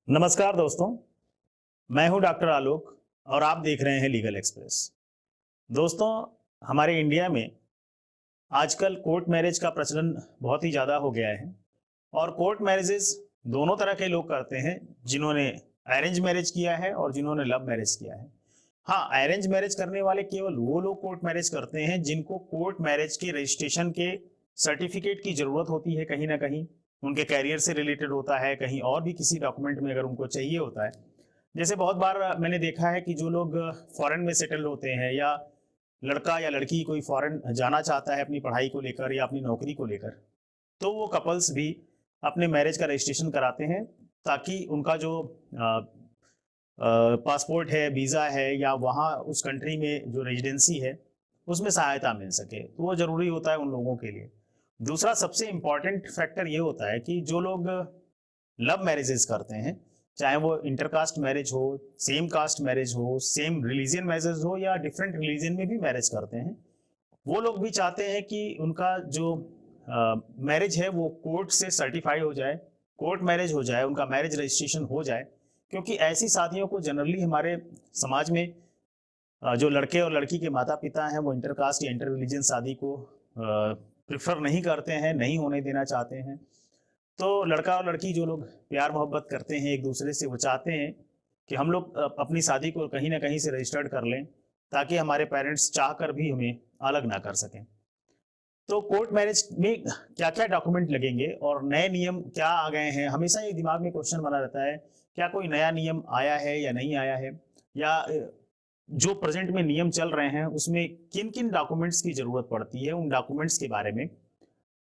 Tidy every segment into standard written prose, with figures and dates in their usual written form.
नमस्कार दोस्तों, मैं हूं डॉक्टर आलोक और आप देख रहे हैं लीगल एक्सप्रेस। दोस्तों, हमारे इंडिया में आजकल कोर्ट मैरिज का प्रचलन बहुत ही ज़्यादा हो गया है और कोर्ट मैरिजेस दोनों तरह के लोग करते हैं, जिन्होंने अरेंज मैरिज किया है और जिन्होंने लव मैरिज किया है। हाँ, अरेंज मैरिज करने वाले केवल वो लोग कोर्ट मैरिज करते हैं जिनको कोर्ट मैरिज के रजिस्ट्रेशन के सर्टिफिकेट की ज़रूरत होती है, कहीं ना कहीं उनके कैरियर से रिलेटेड होता है, कहीं और भी किसी डॉक्यूमेंट में अगर उनको चाहिए होता है। जैसे बहुत बार मैंने देखा है कि जो लोग फॉरेन में सेटल होते हैं या लड़का या लड़की कोई फॉरेन जाना चाहता है अपनी पढ़ाई को लेकर या अपनी नौकरी को लेकर, तो वो कपल्स भी अपने मैरिज का रजिस्ट्रेशन कराते हैं ताकि उनका जो पासपोर्ट है, वीज़ा है या वहाँ उस कंट्री में जो रेजिडेंसी है, उसमें सहायता मिल सके। तो वो ज़रूरी होता है उन लोगों के लिए। दूसरा सबसे इम्पॉर्टेंट फैक्टर ये होता है कि जो लोग लव मैरिजेस करते हैं, चाहे वो इंटरकास्ट मैरिज हो, सेम कास्ट मैरिज हो, सेम रिलीजियन मैरिज हो या डिफरेंट रिलीजन में भी मैरिज करते हैं, वो लोग भी चाहते हैं कि उनका जो मैरिज है वो कोर्ट से सर्टिफाई हो जाए, कोर्ट मैरिज हो जाए, उनका मैरिज रजिस्ट्रेशन हो जाए। क्योंकि ऐसी शादियों को जनरली हमारे समाज में जो लड़के और लड़की के माता पिता हैं वो इंटरकास्ट या इंटर रिलीजन शादी को प्रिफर नहीं करते हैं, नहीं होने देना चाहते हैं। तो लड़का और लड़की जो लोग प्यार मोहब्बत करते हैं एक दूसरे से, वो चाहते हैं कि हम लोग अपनी शादी को कहीं ना कहीं से रजिस्टर्ड कर लें ताकि हमारे पेरेंट्स चाह कर भी हमें अलग ना कर सकें। तो कोर्ट मैरिज में क्या क्या डॉक्यूमेंट लगेंगे और नए नियम क्या आ गए हैं, हमेशा ये दिमाग में क्वेश्चन बना रहता है, क्या कोई नया नियम आया है या नहीं आया है, या जो प्रेजेंट में नियम चल रहे हैं उसमें किन किन डॉक्यूमेंट्स की जरूरत पड़ती है, उन डॉक्यूमेंट्स के बारे में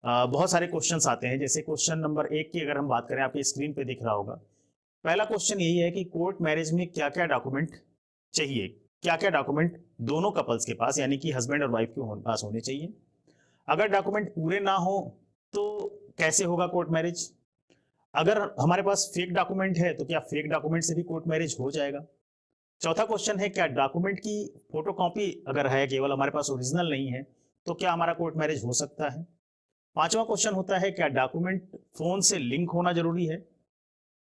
बहुत सारे क्वेश्चंस आते हैं। जैसे क्वेश्चन नंबर 1 की अगर हम बात करें, आपकी स्क्रीन पे दिख रहा होगा। पहला क्वेश्चन यही है कि कोर्ट मैरिज में क्या क्या डॉक्यूमेंट चाहिए, क्या क्या डॉक्यूमेंट दोनों कपल्स के पास यानी कि हस्बैंड और वाइफ के पास होने चाहिए। अगर डॉक्यूमेंट पूरे ना हो तो कैसे होगा कोर्ट मैरिज। अगर हमारे पास फेक डॉक्यूमेंट है तो क्या फेक डॉक्यूमेंट से भी कोर्ट मैरिज हो जाएगा। चौथा क्वेश्चन है, क्या डॉक्यूमेंट की फोटोकॉपी अगर है, केवल हमारे पास ओरिजिनल नहीं है, तो क्या हमारा कोर्ट मैरिज हो सकता है। पांचवा क्वेश्चन होता है, क्या डॉक्यूमेंट फोन से लिंक होना जरूरी है।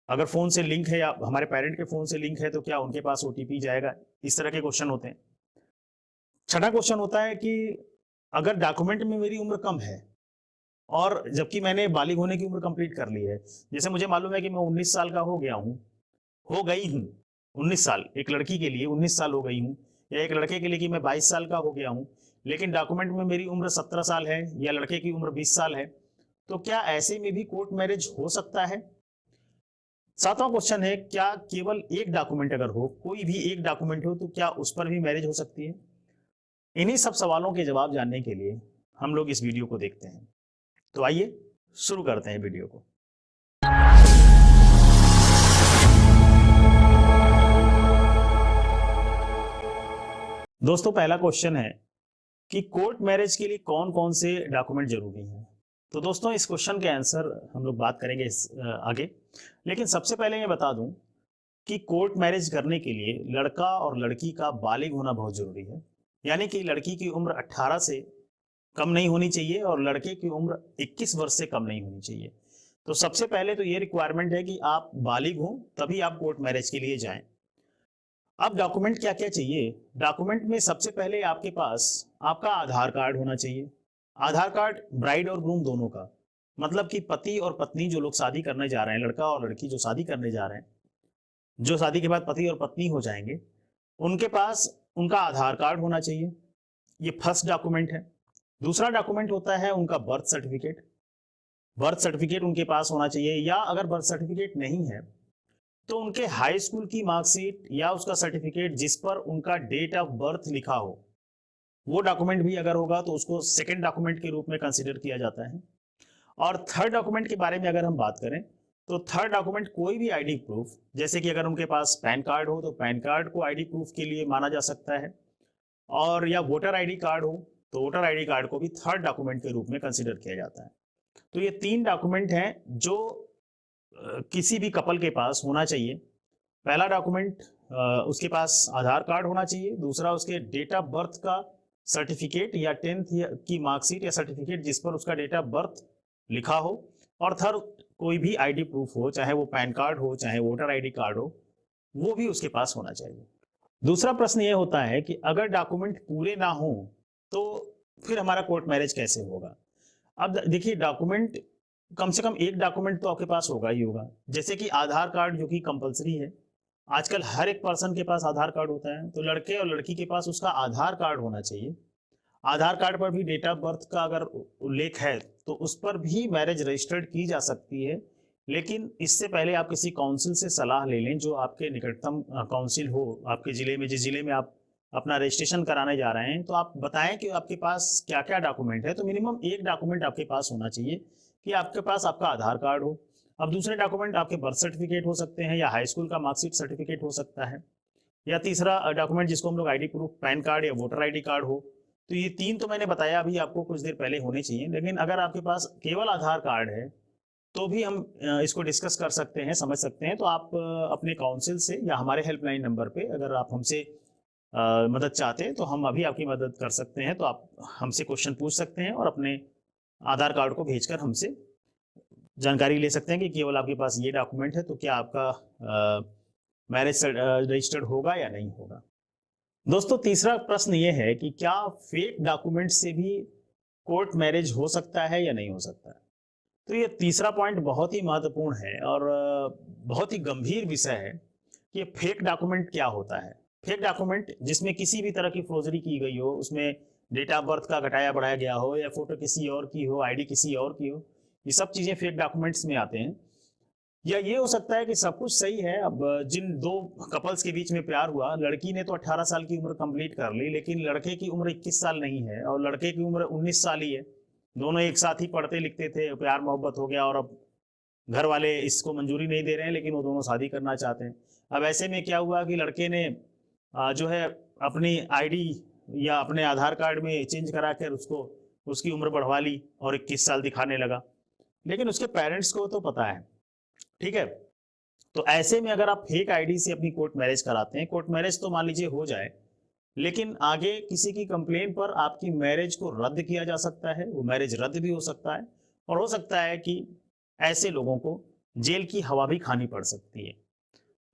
अगर फोन से लिंक है या हमारे पेरेंट के फोन से लिंक है तो क्या उनके पास ओटीपी जाएगा। इस तरह के क्वेश्चन होते हैं। छठा क्वेश्चन होता है कि अगर डॉक्यूमेंट में मेरी उम्र कम है और जबकि मैंने बालिग होने की उम्र कंप्लीट कर ली है, जैसे मुझे मालूम है कि मैं 19 साल का हो गया हूँ, हो गई हूँ 19 साल, एक लड़की के लिए 19 साल हो गई हूँ, या एक लड़के के लिए कि मैं 22 साल का हो गया हूँ, लेकिन डॉक्यूमेंट में मेरी उम्र 17 साल है या लड़के की उम्र 20 साल है, तो क्या ऐसे में भी कोर्ट मैरिज हो सकता है। सातवां क्वेश्चन है, क्या केवल एक डॉक्यूमेंट अगर हो, कोई भी एक डॉक्यूमेंट हो, तो क्या उस पर भी मैरिज हो सकती है। इन्हीं सब सवालों के जवाब जानने के लिए हम लोग इस वीडियो को देखते हैं। तो आइए शुरू करते हैं वीडियो को। दोस्तों, पहला क्वेश्चन है कि कोर्ट मैरिज के लिए कौन कौन से डॉक्यूमेंट जरूरी हैं। तो दोस्तों, इस क्वेश्चन के आंसर हम लोग बात करेंगे आगे, लेकिन सबसे पहले मैं बता दूं कि कोर्ट मैरिज करने के लिए लड़का और लड़की का बालिग होना बहुत जरूरी है। यानी कि लड़की की उम्र 18 से कम नहीं होनी चाहिए और लड़के की उम्र 21 वर्ष से कम नहीं होनी चाहिए। तो सबसे पहले तो ये रिक्वायरमेंट है कि आप बालिग हो, तभी आप कोर्ट मैरिज के लिए जाएं। अब डॉक्यूमेंट क्या क्या चाहिए। डॉक्यूमेंट में सबसे पहले आपके पास आपका आधार कार्ड होना चाहिए। आधार कार्ड ब्राइड और ग्रूम दोनों का, मतलब कि पति और पत्नी जो लोग शादी करने जा रहे हैं, लड़का और लड़की जो शादी करने जा रहे हैं, जो शादी के बाद पति और पत्नी हो जाएंगे, उनके पास उनका आधार कार्ड होना चाहिए। ये फर्स्ट डॉक्यूमेंट है। दूसरा डॉक्यूमेंट होता है उनका बर्थ सर्टिफिकेट। बर्थ सर्टिफिकेट उनके पास होना चाहिए, या अगर बर्थ सर्टिफिकेट नहीं है तो उनके हाई स्कूल की मार्कशीट या उसका सर्टिफिकेट जिस पर उनका डेट ऑफ बर्थ लिखा हो, वो डॉक्यूमेंट भी अगर होगा तो उसको सेकंड डॉक्यूमेंट के रूप में कंसीडर किया जाता है। और थर्ड डॉक्यूमेंट के बारे में अगर हम बात करें तो थर्ड डॉक्यूमेंट कोई भी आईडी प्रूफ, जैसे कि अगर उनके पास पैन कार्ड हो तो पैन कार्ड को आईडी प्रूफ के लिए माना जा सकता है, और या वोटर आईडी कार्ड हो तो वोटर आईडी कार्ड को भी थर्ड डॉक्यूमेंट के रूप में कंसीडर किया जाता है। तो ये तीन डॉक्यूमेंट हैं जो किसी भी कपल के पास होना चाहिए। पहला डॉक्यूमेंट उसके पास आधार कार्ड होना चाहिए। दूसरा उसके डेट ऑफ बर्थ का सर्टिफिकेट या 10th की मार्कशीट या सर्टिफिकेट जिस पर उसका डेट ऑफ बर्थ लिखा हो। और कोई भी आईडी प्रूफ हो, चाहे वो पैन कार्ड हो, चाहे वोटर आईडी कार्ड हो, वो भी उसके पास होना चाहिए। दूसरा प्रश्न ये होता है कि अगर डॉक्यूमेंट पूरे ना हो तो फिर हमारा कोर्ट मैरिज कैसे होगा? अब देखिए, डॉक्यूमेंट कम से कम एक डॉक्यूमेंट तो आपके पास होगा ही होगा। जैसे कि आधार कार्ड, जो कि कंपलसरी है। आजकल हर एक पर्सन के पास आधार कार्ड होता है, तो लड़के और लड़की के पास उसका आधार कार्ड होना चाहिए। आधार कार्ड पर भी डेट ऑफ बर्थ का अगर उल्लेख है तो उस पर भी मैरिज रजिस्टर्ड की जा सकती है। लेकिन इससे पहले आप किसी काउंसिल से सलाह ले लें, जो आपके निकटतम काउंसिल हो आपके जिले में, जिस जिले में आप अपना रजिस्ट्रेशन कराने जा रहे हैं। तो आप बताएं कि आपके पास क्या क्या डॉक्यूमेंट है। तो मिनिमम एक डॉक्यूमेंट आपके पास होना चाहिए कि आपके पास आपका आधार कार्ड हो। अब दूसरे डॉक्यूमेंट आपके बर्थ सर्टिफिकेट हो सकते हैं, या हाई स्कूल का मार्कशीट सर्टिफिकेट हो सकता है, या तीसरा डॉक्यूमेंट जिसको हम लोग आईडी प्रूफ, पैन कार्ड या वोटर आईडी कार्ड हो। तो ये तीन तो मैंने बताया अभी आपको कुछ देर पहले होने चाहिए। लेकिन अगर आपके पास केवल आधार कार्ड है तो भी हम इसको डिस्कस कर सकते हैं, समझ सकते हैं। तो आप अपने काउंसिल से या हमारे हेल्पलाइन नंबर पे अगर आप हमसे मदद चाहते हैं तो हम अभी आपकी मदद कर सकते हैं। तो आप हमसे क्वेश्चन पूछ सकते हैं और अपने आधार कार्ड को भेजकर हमसे जानकारी ले सकते हैं कि केवल आपके पास ये डॉक्यूमेंट है तो क्या आपका मैरिज रजिस्टर्ड होगा या नहीं होगा। दोस्तों, तीसरा प्रश्न ये है कि क्या फेक डॉक्यूमेंट से भी कोर्ट मैरिज हो सकता है या नहीं हो सकता है। तो ये तीसरा पॉइंट बहुत ही महत्वपूर्ण है और बहुत ही गंभीर विषय है कि फेक डॉक्यूमेंट क्या होता है। फेक डॉक्यूमेंट जिसमें किसी भी तरह की फ्रोजरी की गई हो, उसमें डेट ऑफ बर्थ का घटाया बढ़ाया गया हो, या फोटो किसी और की हो, आईडी किसी और की हो, ये सब चीजें फेक डॉक्यूमेंट्स में आते हैं। या ये हो सकता है कि सब कुछ सही है। अब जिन दो कपल्स के बीच में प्यार हुआ, लड़की ने तो 18 साल की उम्र कंप्लीट कर ली, लेकिन लड़के की उम्र 21 साल नहीं है और लड़के की उम्र 19 साल ही है। दोनों एक साथ ही पढ़ते लिखते थे, प्यार मोहब्बत हो गया और अब घर वाले इसको मंजूरी नहीं दे रहे हैं, लेकिन वो दोनों शादी करना चाहते हैं। अब ऐसे में क्या हुआ कि लड़के ने जो है अपनी आईडी या अपने आधार कार्ड में चेंज करा कर उसको उसकी उम्र बढ़वा ली और 21 साल दिखाने लगा। लेकिन उसके पेरेंट्स को तो पता है, ठीक है। तो ऐसे में अगर आप फेक आईडी से अपनी कोर्ट मैरिज कराते हैं, कोर्ट मैरिज तो मान लीजिए हो जाए, लेकिन आगे किसी की कंप्लेन पर आपकी मैरिज को रद्द किया जा सकता है, वो मैरिज रद्द भी हो सकता है। और हो सकता है कि ऐसे लोगों को जेल की हवा भी खानी पड़ सकती है।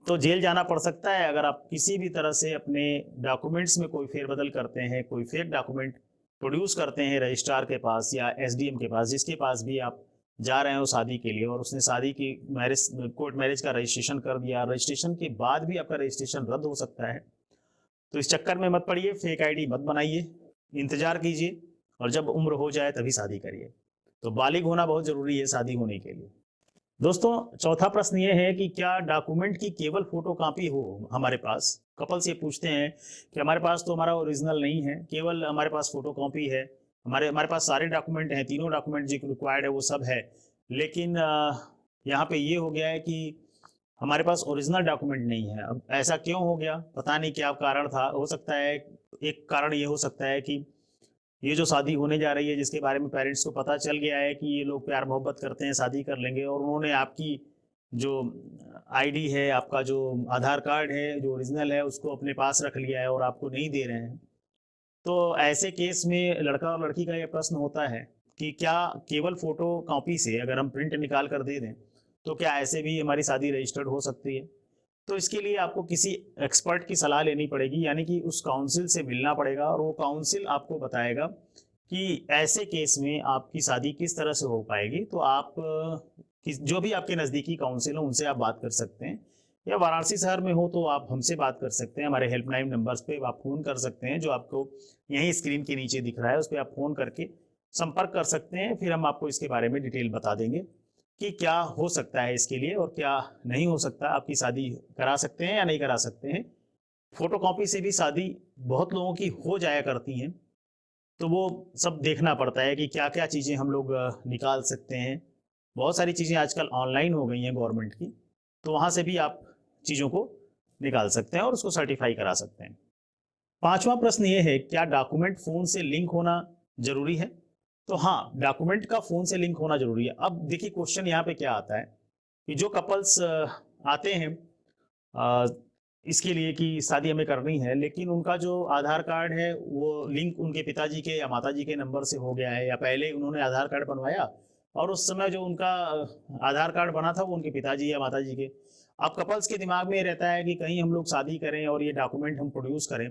तो जेल जाना पड़ सकता है अगर आप किसी भी तरह से अपने डॉक्यूमेंट्स में कोई फेरबदल करते हैं, कोई फेक डॉक्यूमेंट प्रोड्यूस करते हैं रजिस्ट्रार के पास या एसडीएम के पास, जिसके पास भी आप जा रहे हो शादी के लिए, और उसने शादी की मैरिज कोर्ट मैरिज का रजिस्ट्रेशन कर दिया, रजिस्ट्रेशन के बाद भी आपका रजिस्ट्रेशन रद्द हो सकता है। तो इस चक्कर में मत पड़िए, फेक आईडी मत बनाइए, इंतजार कीजिए और जब उम्र हो जाए तभी शादी करिए। तो बालिग होना बहुत जरूरी है शादी होने के लिए। दोस्तों, चौथा प्रश्न ये है कि क्या डॉक्यूमेंट की केवल फोटो कॉपी हो हमारे पास। कपल से पूछते हैं कि हमारे पास तो हमारा ओरिजिनल नहीं है, केवल हमारे पास फोटो कॉपी है। हमारे हमारे पास सारे डॉक्यूमेंट हैं, तीनों डॉक्यूमेंट जो रिक्वायर्ड है वो सब है, लेकिन यहाँ पे ये हो गया है कि हमारे पास ओरिजिनल डॉक्यूमेंट नहीं है। अब ऐसा क्यों हो गया, पता नहीं क्या कारण था। हो सकता है एक कारण ये हो सकता है कि ये जो शादी होने जा रही है, जिसके बारे में पेरेंट्स को पता चल गया है कि ये लोग प्यार मोहब्बत करते हैं, शादी कर लेंगे, और उन्होंने आपकी जो आईडी है, आपका जो आधार कार्ड है जो ओरिजिनल है, उसको अपने पास रख लिया है और आपको नहीं दे रहे हैं। तो ऐसे केस में लड़का और लड़की का ये प्रश्न होता है कि क्या केवल फोटो कॉपी से अगर हम प्रिंट निकाल कर दे दें तो क्या ऐसे भी हमारी शादी रजिस्टर्ड हो सकती है। तो इसके लिए आपको किसी एक्सपर्ट की सलाह लेनी पड़ेगी, यानी कि उस काउंसिल से मिलना पड़ेगा और वो काउंसिल आपको बताएगा कि ऐसे केस में आपकी शादी किस तरह से हो पाएगी। तो आप जो भी आपके नज़दीकी काउंसिल हो उनसे आप बात कर सकते हैं, या वाराणसी शहर में हो तो आप हमसे बात कर सकते हैं। हमारे हेल्पलाइन नंबर्स पे आप फ़ोन कर सकते हैं, जो आपको यहीं स्क्रीन के नीचे दिख रहा है, उस पर आप फ़ोन करके संपर्क कर सकते हैं। फिर हम आपको इसके बारे में डिटेल बता देंगे कि क्या हो सकता है इसके लिए और क्या नहीं हो सकता। आपकी शादी करा सकते हैं या नहीं करा सकते हैं। फोटोकॉपी से भी शादी बहुत लोगों की हो जाया करती हैं, तो वो सब देखना पड़ता है कि क्या क्या चीज़ें हम लोग निकाल सकते हैं। बहुत सारी चीज़ें आजकल ऑनलाइन हो गई हैं गवर्नमेंट की, तो वहाँ से भी आप चीज़ों को निकाल सकते हैं और उसको सर्टिफाई करा सकते हैं। पांचवा प्रश्न ये है, क्या डॉक्यूमेंट फ़ोन से लिंक होना ज़रूरी है। तो हाँ, डॉक्यूमेंट का फ़ोन से लिंक होना ज़रूरी है। अब देखिए, क्वेश्चन यहाँ पे क्या आता है कि जो कपल्स आते हैं अ, इसके लिए कि शादी हमें करनी है, लेकिन उनका जो आधार कार्ड है वो लिंक उनके पिताजी के या माताजी के नंबर से हो गया है, या पहले उन्होंने आधार कार्ड बनवाया और उस समय जो उनका आधार कार्ड बना था वो उनके पिताजी या माताजी के। अब कपल्स के दिमाग में ये रहता है कि कहीं हम लोग शादी करें और ये डॉक्यूमेंट हम प्रोड्यूस करें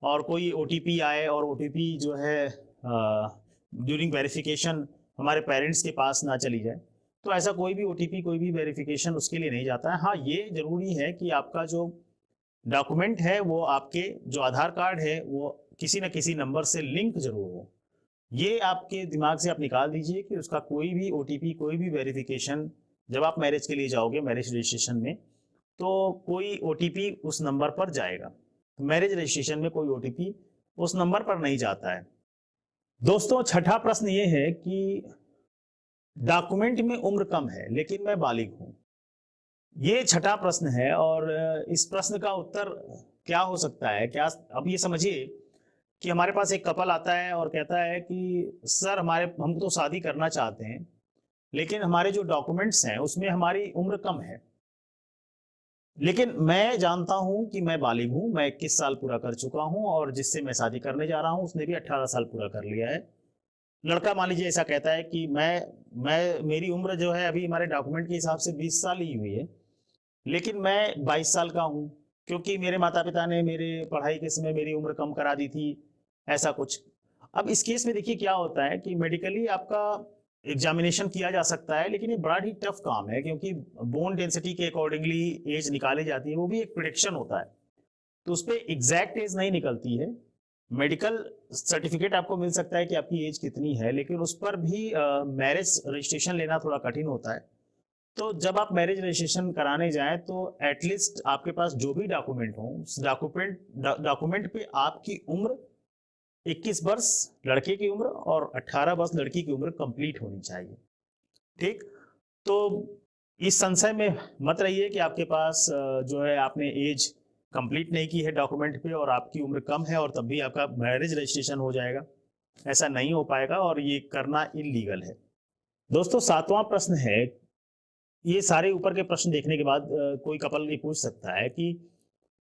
और कोई ओटीपी आए और ओटीपी जो है ड्यूरिंग वेरिफिकेशन हमारे पेरेंट्स के पास ना चली जाए। तो ऐसा कोई भी ओटीपी कोई भी वेरिफिकेशन उसके लिए नहीं जाता है। हाँ, ये जरूरी है कि आपका जो डॉक्यूमेंट है वो आपके जो आधार कार्ड है वो किसी न किसी नंबर से लिंक जरूर हो। ये आपके दिमाग से आप निकाल दीजिए कि उसका कोई भी ओटीपी कोई भी वेरिफिकेशन जब आप मैरिज के लिए जाओगे मैरिज रजिस्ट्रेशन में तो कोई ओटीपी उस नंबर पर जाएगा। मैरिज रजिस्ट्रेशन में कोई ओटीपी उस नंबर पर नहीं जाता है। दोस्तों, छठा प्रश्न ये है कि डॉक्यूमेंट में उम्र कम है लेकिन मैं बालिग हूं। ये छठा प्रश्न है और इस प्रश्न का उत्तर क्या हो सकता है? क्या अब ये समझिए कि हमारे पास एक कपल आता है और कहता है कि सर हम तो शादी करना चाहते हैं लेकिन हमारे जो डॉक्यूमेंट्स हैं उसमें हमारी उम्र कम है, लेकिन मैं जानता हूं कि मैं बालिग हूं, मैं 21 साल पूरा कर चुका हूं और जिससे मैं शादी करने जा रहा हूं उसने भी 18 साल पूरा कर लिया है। लड़का मान लीजिए ऐसा कहता है कि मैं मेरी उम्र जो है अभी हमारे डॉक्यूमेंट के हिसाब से 20 साल ही हुई है, लेकिन मैं 22 साल का हूँ क्योंकि मेरे माता पिता ने मेरे पढ़ाई के समय मेरी उम्र कम करा दी थी, ऐसा कुछ। अब इस केस में देखिए क्या होता है कि मेडिकली आपका एग्जामिनेशन किया जा सकता है लेकिन ये बड़ा ही टफ काम है क्योंकि बोन डेंसिटी के अकॉर्डिंगली एज निकाली जाती है, वो भी एक प्रिडिक्शन होता है, तो उस पर एग्जैक्ट एज नहीं निकलती है। मेडिकल सर्टिफिकेट आपको मिल सकता है कि आपकी एज कितनी है, लेकिन उस पर भी मैरिज रजिस्ट्रेशन लेना थोड़ा कठिन होता है। तो जब आप मैरिज रजिस्ट्रेशन कराने जाएं तो एटलीस्ट आपके पास जो भी डॉक्यूमेंट हो उस डॉक्यूमेंट पे आपकी उम्र 21 वर्ष लड़के की उम्र और 18 वर्ष लड़की की उम्र कंप्लीट होनी चाहिए। ठीक, तो इस संशय में मत रहिए कि आपके पास जो है आपने एज कंप्लीट नहीं की है डॉक्यूमेंट पे और आपकी उम्र कम है और तब भी आपका मैरिज रजिस्ट्रेशन हो जाएगा। ऐसा नहीं हो पाएगा और ये करना इलीगल है। दोस्तों, सातवां प्रश्न है, ये सारे ऊपर के प्रश्न देखने के बाद कोई कपल ये पूछ सकता है कि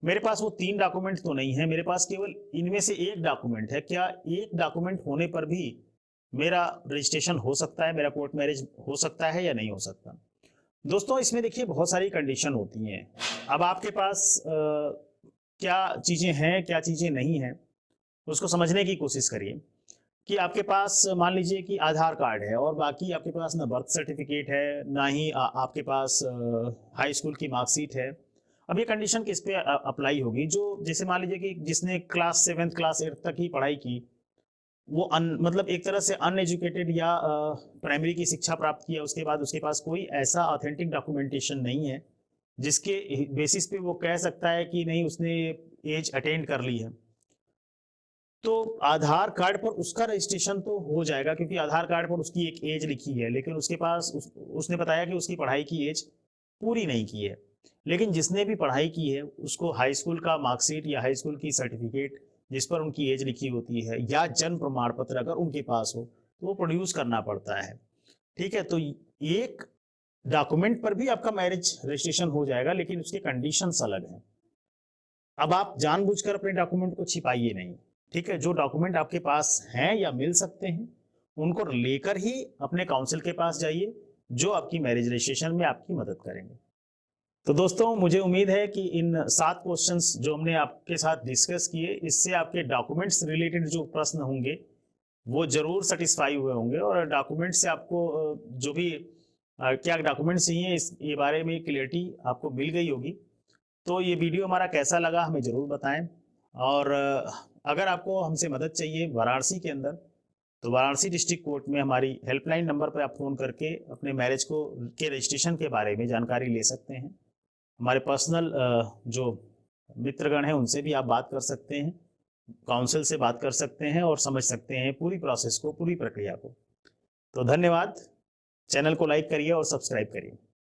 मेरे पास वो 3 डॉक्यूमेंट तो नहीं है, मेरे पास केवल इनमें से एक डॉक्यूमेंट है, क्या एक डॉक्यूमेंट होने पर भी मेरा रजिस्ट्रेशन हो सकता है, मेरा कोर्ट मैरिज हो सकता है या नहीं हो सकता? दोस्तों, इसमें देखिए बहुत सारी कंडीशन होती हैं। अब आपके पास क्या चीजें हैं क्या चीजें नहीं हैं उसको समझने की कोशिश करिए। कि आपके पास मान लीजिए कि आधार कार्ड है और बाकी आपके पास ना बर्थ सर्टिफिकेट है ना ही आपके पास हाई स्कूल की मार्कशीट है। अब ये कंडीशन किस पे अप्लाई होगी? जो जैसे मान लीजिए कि जिसने क्लास 7th क्लास 8th तक ही पढ़ाई की वो मतलब एक तरह से अनएजुकेटेड या प्राइमरी की शिक्षा प्राप्त किया, उसके बाद उसके पास कोई ऐसा ऑथेंटिक डॉक्यूमेंटेशन नहीं है जिसके बेसिस पे वो कह सकता है कि नहीं उसने एज अटेंड कर ली है, तो आधार कार्ड पर उसका रजिस्ट्रेशन तो हो जाएगा क्योंकि आधार कार्ड पर उसकी एक एज लिखी है, लेकिन उसके पास उसने बताया कि उसकी पढ़ाई की एज पूरी नहीं की है। लेकिन जिसने भी पढ़ाई की है उसको हाई स्कूल का मार्कशीट या हाई स्कूल की सर्टिफिकेट जिस पर उनकी एज लिखी होती है या जन्म प्रमाण पत्र अगर उनके पास हो तो वो प्रोड्यूस करना पड़ता है। ठीक है, तो एक डॉक्यूमेंट पर भी आपका मैरिज रजिस्ट्रेशन हो जाएगा लेकिन उसके कंडीशंस अलग हैं। अब आप जानबूझकर अपने डॉक्यूमेंट को छिपाइए नहीं। ठीक है, जो डॉक्यूमेंट आपके पास हैं या मिल सकते हैं उनको लेकर ही अपने काउंसिल के पास जाइए जो आपकी मैरिज रजिस्ट्रेशन में आपकी मदद करेंगे। तो दोस्तों, मुझे उम्मीद है कि इन 7 क्वेश्चंस जो हमने आपके साथ डिस्कस किए इससे आपके डॉक्यूमेंट्स रिलेटेड जो प्रश्न होंगे वो जरूर सेटिस्फाई हुए होंगे और डॉक्यूमेंट से आपको जो भी क्या डॉक्यूमेंट्स चाहिए इस ये बारे में क्लियरिटी आपको मिल गई होगी। तो ये वीडियो हमारा कैसा लगा हमें ज़रूर बताएं और अगर आपको हमसे मदद चाहिए वाराणसी के अंदर तो वाराणसी डिस्ट्रिक्ट कोर्ट में हमारी हेल्पलाइन नंबर पर आप फ़ोन करके अपने मैरिज को के रजिस्ट्रेशन के बारे में जानकारी ले सकते हैं। हमारे पर्सनल जो मित्रगण हैं उनसे भी आप बात कर सकते हैं, काउंसिल से बात कर सकते हैं और समझ सकते हैं पूरी प्रोसेस को पूरी प्रक्रिया को। तो धन्यवाद। चैनल को लाइक करिए और सब्सक्राइब करिए।